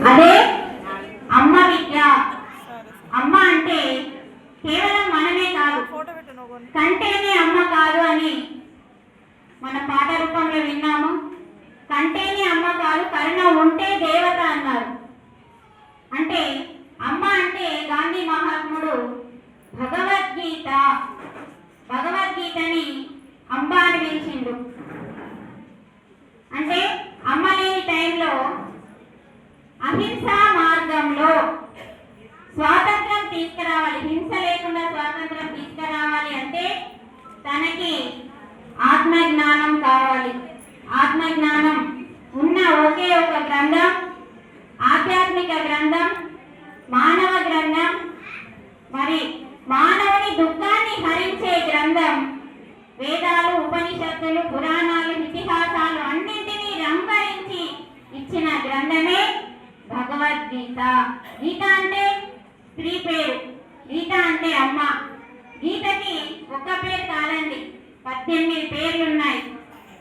అదే అమ్మ విద్య. అమ్మ అంటే కేవలం మనమే కాదు, కంటేనే అమ్మ కాదు అని మన పాట రూపంలో విన్నాము. కంటేనే అమ్మ కాదు, కరుణ ఉంటే దేవత అన్నారు. అంటే అమ్మ అంటే గాంధీ మహాత్ముడు భగవద్గీతని అమ్మ అని పిలిచిండు. అంటే అమ్మ లేని టైంలో అహింసా మార్గంలో స్వాతంత్రం తీసుకురావాలి, హింస లేకుండా స్వాతంత్రం తీసుకురావాలి అంటే తనకి ఆత్మజ్ఞానం కావాలి. ఆత్మజ్ఞానం ఉన్న ఒకే ఒక గ్రంథం, ఆధ్యాత్మిక గ్రంథం, మానవ గ్రంథం, మరి మానవుని దుఃఖాన్ని హరించే గ్రంథం వేదాలు, ఉపనిషత్తులు, పురాణాలు, ఇతిహాసాలు అన్నింటినీ రంగరించి ఇచ్చిన గ్రంథమే భగవద్గీత. గీత అంటే స్త్రీ పేరు, గీత అంటే అమ్మ. గీతకి ఒక్క పేరు కాదండి, 18 పేర్లు ఉన్నాయి.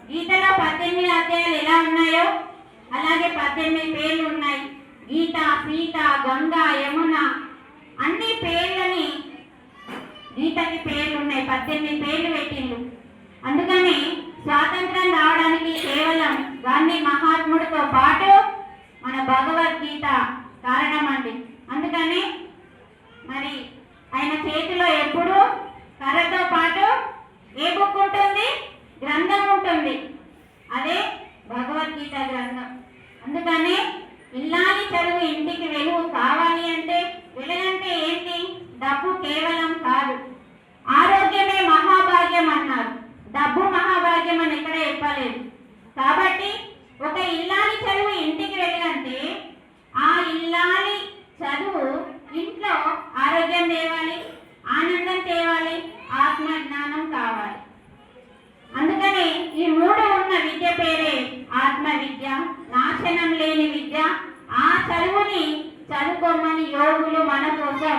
గీతలో 18 అధ్యాయాలు ఎలా ఉన్నాయో అలాగే 18 పేర్లు ఉన్నాయి. గీత, సీత, గంగా, యమున అన్ని పేర్లని గీతకి పేర్లు ఉన్నాయి. 18 పేర్లు పెట్టిండు. అందుకని స్వాతంత్రం రావడానికి కేవలం గాంధీ మహాత్ముడితో పాటు మన భగవద్గీత కారణం అండి. అందుకని మరి ఆయన చేతిలో ఎప్పుడు కర్రతో పాటు ఏ బుక్ ఉంటుంది? గ్రంథం ఉంటుంది. అదే భగవద్గీత గ్రంథం. అందుకనే ఇల్లాలి చదువు ఇంటికి వెలుగు కావాలి అంటే, వెలుగంటే ఏంటి? డబ్బు కేవలం కాదు, ఆరోగ్యమే మహాభాగ్యం అన్నారు. డబ్బు మహాభాగ్యం అని ఎక్కడ చెప్పలేదు. కాబట్టి ఒక ఇల్లాలి చదువు ఇంటికి వెలుగంటే ఆ ఇల్లాలి చదువు ఇంట్లో ఆరోగ్యం తేవాలి, ఆనందం తేవాలి, ఆత్మ జ్ఞానం కావాలి. అందుకని ఈ 3 ఉన్న విద్య పేరే ఆత్మ విద్య, నాశనం లేని విద్య. ఆ చదువుని చదువుకోమని యోగులు మన కోసం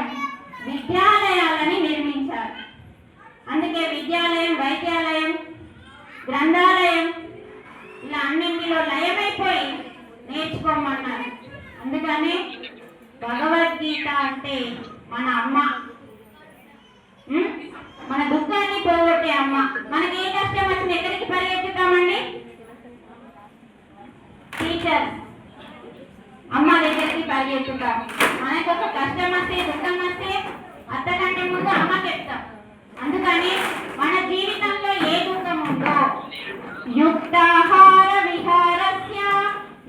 విద్యాలయాలని నిర్మించారు. అందుకే విద్యాలయం, వైద్యాలయం, గ్రంథాలయం ఇలా అన్నింటిలో లయమైపోయి నేర్చుకోమన్నారు. అందుకనే భగవద్గీత అంటే మన అమ్మ, మన దుఃఖాన్ని పోగొట్టే అమ్మ. మనకి ఏ కష్టం వచ్చిన ఎక్కడికి పరిగెత్తుతామండి? టీచర్ అమ్మ దగ్గరికి పరిగెత్తుతాం. మనకు ఒక కష్టం వస్తే, దుఃఖం వస్తే అంతకంటే ముందు అమ్మ చెప్తాం. అందుకని మన జీవితంలో ఏ దుఃఖం ఉందో యుక్తాహార విహారస్య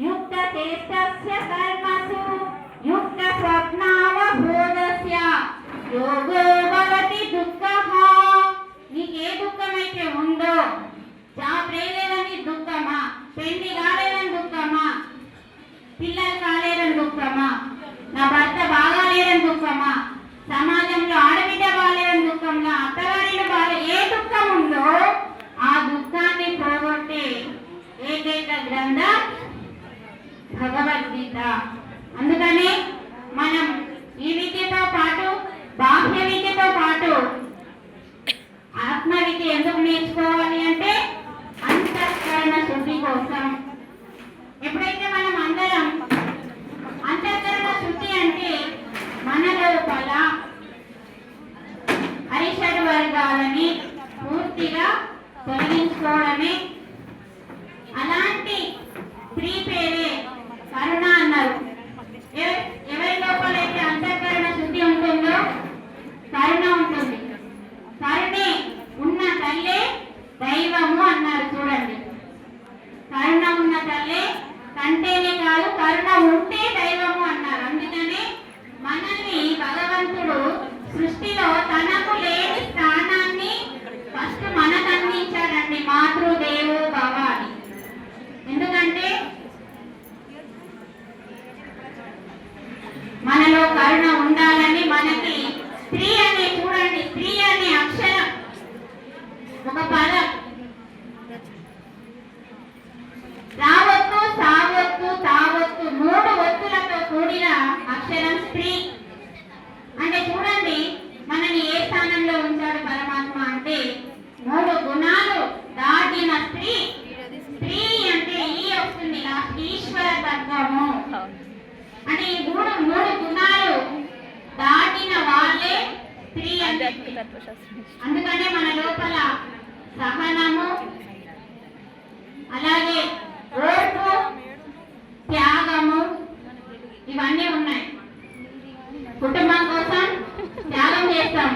యుక్త చేష్టస్య కర్మసు యుక్త స్వప్నావబోధస్య యోగో భవతి దుఃఖః. నీకే దుఃఖమైతే ఉందో, జాబ్ రాలేదని దుఃఖమా, పెళ్లి కాలేదని దుఃఖమా, పిల్లలు కాలేదని దుఃఖమా, నా భర్త బాగాలేదని దుఃఖమా, సమాజంలో ఆడబిడ్డ బాగాలేదని దుఃఖంలో, అత్తగారిలో బాగా ఏ దుఃఖం ఉందో ఆ దుఃఖాన్ని పోగొట్టే ఏకైక గ్రంథం భగవద్గీత. అందుకనే మనం ఈ విద్యతో పాటు, బాహ్య విద్యతో పాటు ఆత్మ విద్య ఎందుకు నేర్చుకోవాలి అంటే అంతఃకరణ శుద్ధి కోసం. ఎప్పుడైతే మనం అందరం అంతఃకరణ శుద్ధి అంటే మన లోపల అరిషడ్ వర్గాలని పూర్తిగా తొలగించుకోవడమే. అలాంటి స్త్రీ పేరే కరుణ అన్నారు. ఎవరి లోపలైతే అంతఃకరణ శుద్ధి ఉంటుందో కరుణ ఉంటుంది. కరుణే ఉన్న తల్లే దైవము అన్నారు. చూడండి, కరుణ ఉన్న తల్లే కంటేనే కాదు, కరుణ ఉంటే దైవము అన్నారు. అందుకనే మనల్ని భగవంతుడు సృష్టిలో తనకు లేని స్థానాన్ని ఫస్ట్ మనకు అందించాడండి, మాతృదేవో భవ అని. ఎందుకంటే మనలో కరుణ ఉండాలని మనకి స్త్రీ అనే, చూడండి, స్త్రీ అనే అక్షరం ఒక పదం, రావత్తు, సావత్తు, తావత్తు 3 ఒత్తులతో కూడిన అక్షరం స్త్రీ. అంటే చూడండి మనని ఏ స్థానంలో ఉంచాడు పరమాత్మ అంటే 3 గుణాలు దాటిన స్త్రీ. స్త్రీ అంటే ఈ వస్తుంది, ఈశ్వర తత్వము. అందుకనే మన లోపల సహనము, అలాగే ఓర్పు, త్యాగము ఇవన్నీ ఉన్నాయి. కుటుంబం కోసం త్యాగం చేస్తాం,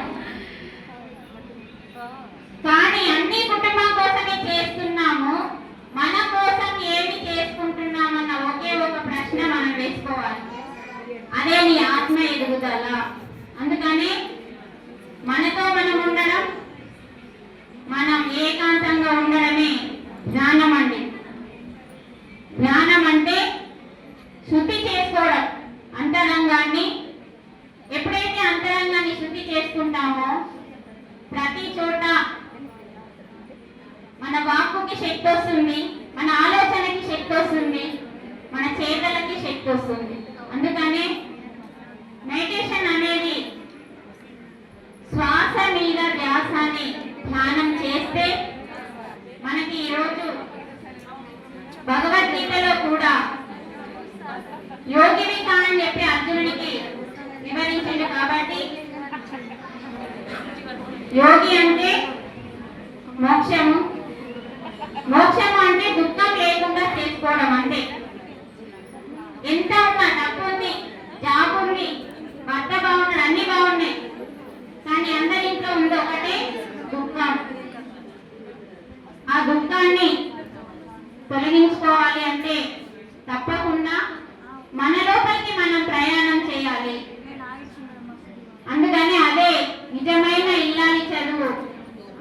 కానీ అన్ని కుటుంబం కోసమే చేస్తున్నాము. మన కోసం ఏమి చేసుకుంటున్నామన్న ఒకే ఒక ప్రశ్న మనం వేసుకోవాలి. అదే నీ ఆత్మ ఎదుగుదల. అందుకని మనతో మనం ఉండడం, మనం ఏకాంతంగా ఉండడమే జ్ఞానం అండి. జ్ఞానం అంటే శుద్ధి చేసుకోవడం అంతరంగాన్ని. ఎప్పుడైతే అంతరంగాన్ని శుద్ధి చేసుకుంటామో ప్రతి చోట మన వాక్కుకి శక్తి వస్తుంది, మన ఆలోచనకి శక్తి వస్తుంది, మన చేతలకి శక్తి వస్తుంది. అందుకనే మెడిటేషన్ అనేది శ్వాస మీద ధ్యాసాన్ని ధ్యానం చేస్తే మనకి ఈరోజు భగవద్గీతలో కూడా యోగివి కాని చెప్పి అర్జునుడికి వివరించింది. కాబట్టి యోగి అంటే మోక్షము, మోక్షము అంటే దుఃఖం లేకుండా చేసుకోవడం. అంటే ఎంత ఉన్నా, డబ్బు ఉంది, జాబ్ ఉంది, భర్త బాగున్నాడు, అన్ని బాగున్నాయి, కానీ అందరి ఇంట్లో ఉంది ఒకటే దుఃఖం. ఆ దుఃఖాన్ని తొలగించుకోవాలి అంటే తప్పకుండా మన లోపలికి మనం ప్రయాణం చేయాలి. అందుకని అదే నిజమైన ఇల్లాలి చదువు,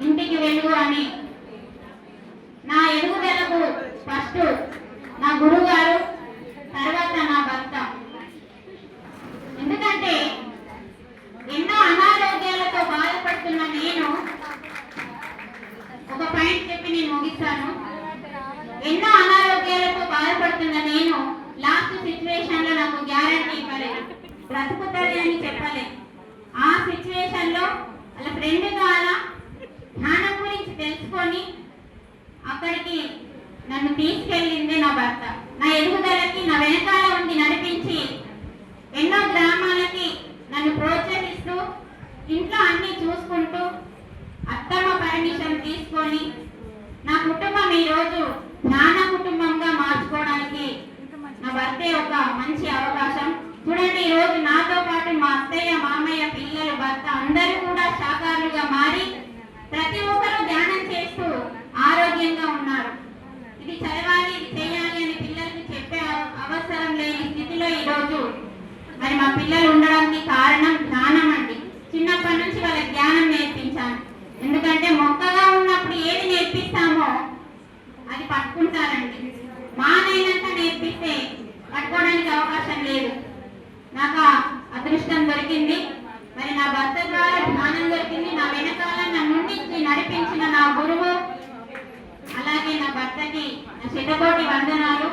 ఇంటికి వెలుగు అని. నా ఎదుగుదలకు ఫస్ట్ నా గురువు గారు, తర్వాత నా భర్త. ఎందుకంటే ఎన్నో అనారోగ్యాలతో బాధపడుతున్న నేను, ఒక పాయింట్ చెప్పి నేను ముగిస్తాను. ఎన్నో అనారోగ్యాలతో బాధపడుతున్న నేను లాస్ట్ సిచ్యువేషన్ లో నాకు గ్యారంటీ ఇవ్వలేదు, బ్రతుకుతుంది అని చెప్పలేదు. ఆ సిచ్యువేషన్ లో వాళ్ళ ఫ్రెండ్ ద్వారా జ్ఞానం గురించి తెలుసుకొని అక్కడికి నన్ను తీసుకెళ్ళిందే నా భర్త. నా ఎదుగుదలకి నా వెనకాల ఉండి నడిపించి ఎన్నో గ్రామాలకి నన్ను ప్రోత్సహిస్తూ ఇంట్లో అన్ని చూసుకుంటూ అత్తమ్మ పర్మిషన్ తీసుకొని నా కుటుంబం ఈరోజు జ్ఞాన కుటుంబంగా మార్చుకోవడానికి నా భర్తే ఒక మంచి అవకాశం. చూడండి, ఈరోజు నాతో పాటు మా అత్తయ్య, మామయ్య, పిల్లలు, భర్త అందరూ కూడా శాకారులుగా మారి ప్రతి ఒక్కరూ ధ్యానం చేస్తూ ఆరోగ్యంగా ఉన్నారు. ఇది చదవాలి, ఇది చేయాలి అని పిల్లలకి చెప్పే అవసరం లేని స్థితిలో ఈరోజు మరి మా పిల్లలు ఉండడానికి కారణం జ్ఞానం అండి. చిన్నప్పటి నుంచి వాళ్ళకి జ్ఞానం నేర్పించాను. ఎందుకంటే మొక్కగా ఉన్నప్పుడు ఏది నేర్పిస్తామో అది పట్టుకుంటారండి. మానైనంత నేర్పిస్తే పట్టుకోవడానికి అవకాశం లేదు. నాకు అదృష్టం దొరికింది, మరి నా భర్త ద్వారా జ్ఞానం దొరికింది. నా వెనకాల నన్ను నడిపించిన నా గురువు, అలాగే నా భర్తకి నా శతకోటి వందనాలు.